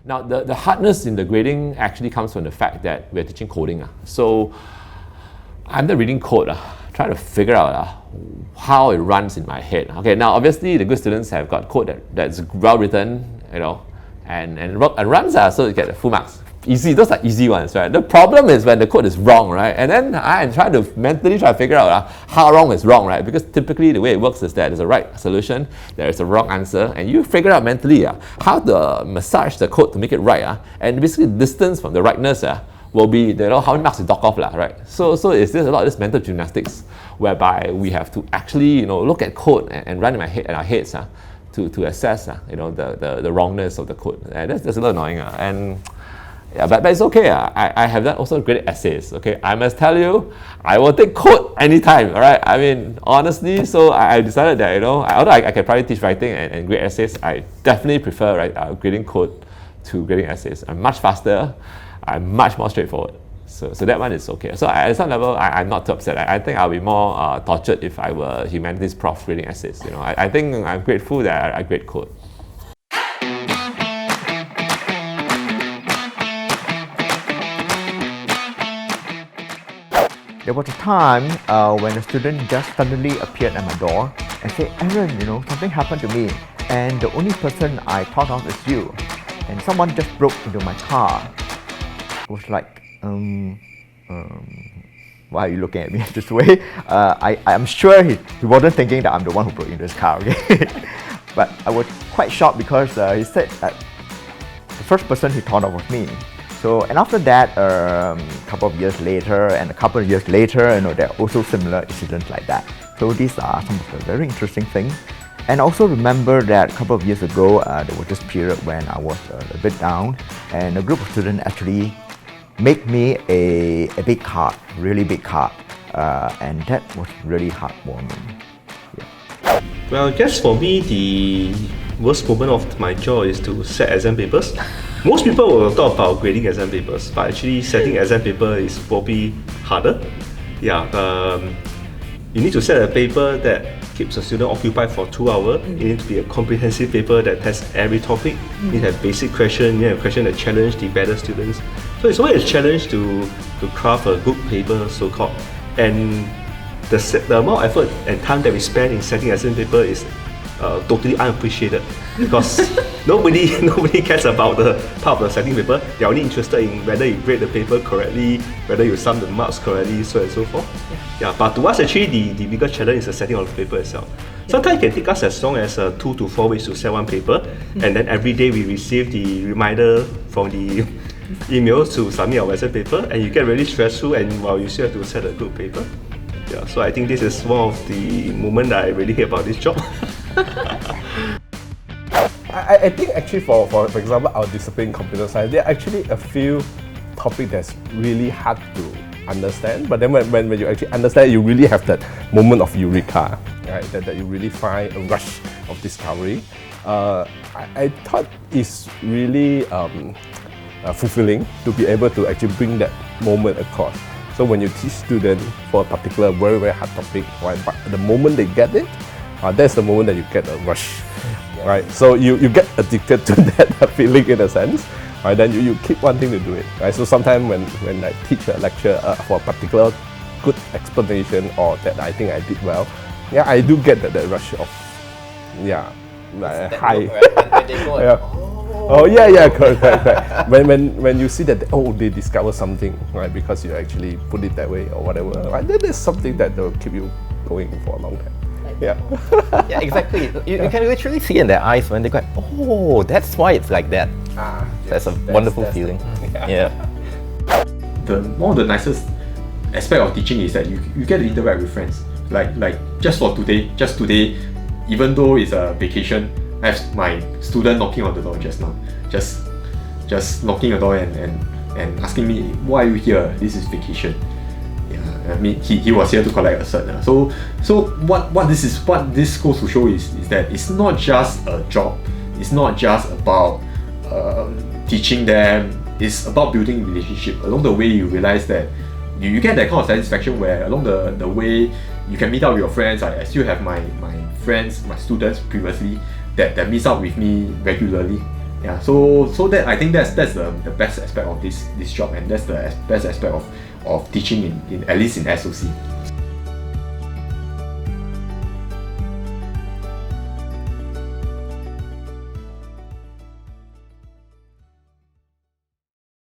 Now, the hardness in the grading actually comes from the fact that we're teaching coding. So I'm not reading code, trying to figure out how it runs in my head. Okay, now obviously the good students have got code that's well written, and runs, so you get the full marks. Easy, those are easy ones, right? The problem is when the code is wrong, right? And then I'm trying to mentally figure out how wrong is wrong, right? Because typically the way it works is that there's a right solution, there is a wrong answer, and you figure out mentally how to massage the code to make it right. And basically the distance from the rightness will be how many marks you dock off, right? So it's just a lot of this mental gymnastics whereby we have to actually look at code and run in our heads to assess the wrongness of the code. And that's a little annoying. And yeah, but it's okay. I have done also great essays. Okay, I must tell you, I will take code anytime. All right. I mean, honestly, so I decided that although I can probably teach writing and grade essays, I definitely prefer grading code to grading essays. I'm much faster. I'm much more straightforward. So that one is okay. So at some level, I'm not too upset. I think I'll be more tortured if I were humanities prof grading essays. I think I'm grateful that I grade code. There was a time when a student just suddenly appeared at my door and said, "Aaron, something happened to me, and the only person I thought of is you. And someone just broke into my car." I was like, why are you looking at me this way? I'm sure he wasn't thinking that I'm the one who broke into his car, okay? But I was quite shocked because he said that the first person he thought of was me. So, and after that, a couple of years later and a couple of years later, there are also similar incidents like that. So these are some of the very interesting things. And I also remember that a couple of years ago, there was this period when I was a bit down, and a group of students actually made me a big card, really big card, and that was really heartwarming. Yeah. Well, I guess for me, the worst moment of my job is to set exam papers. Most people will talk about grading exam papers, but actually setting exam paper is probably harder. Yeah, you need to set a paper that keeps a student occupied for 2 hours. It needs to be a comprehensive paper that tests every topic. You need to have basic questions, you need to have questions that challenge the better students. So it's always a challenge to craft a good paper, so-called. And the amount of effort and time that we spend in setting exam paper is totally unappreciated because nobody cares about the part of the setting paper. They're only interested in whether you grade the paper correctly, whether you sum the marks correctly, so and so forth. Yeah, but to us actually the biggest challenge is the setting of the paper itself. Sometimes it can take us as long as 2 to 4 weeks to set one paper, and then every day we receive the reminder from the emails to submit our exam paper, and you get really stressful, and you still have to set a good paper. Yeah, so I think this is one of the moments that I really hate about this job. I think actually for example our discipline computer science, there are actually a few topics that's really hard to understand, but then when you actually understand, you really have that moment of eureka, right? That you really find a rush of discovery. I thought it's really fulfilling to be able to actually bring that moment across. So when you teach students for a particular very, very hard topic, right, but the moment they get it, that's the moment that you get a rush, right? So you get addicted to that feeling in a sense, right? Then you keep wanting to do it, right? So sometimes when I teach a lecture for a particular good explanation or that I think I did well, yeah, I do get that rush of, high. Correct. When you see that they discover something, right? Because you actually put it that way or whatever, right? Then there's something that will keep you going for a long time. Yeah. Yeah, exactly. You can literally see in their eyes when they go, "Oh, that's why it's like that." That's a wonderful feeling. Yeah. One of the nicest aspect of teaching is that you get to interact with friends. Like just today, even though it's a vacation, I have my student knocking on the door just now. Just knocking the door and asking me, "Why are you here? This is vacation." I mean, he was here to collect a cert. So what this goes to show is that it's not just a job. It's not just about teaching them. It's about building relationship. Along the way, you realize that you get that kind of satisfaction where along the way you can meet up with your friends. I still have my friends, my students previously that meets up with me regularly, Yeah, so that I think that's the best aspect of this job, and that's the best aspect of teaching in at least in SOC.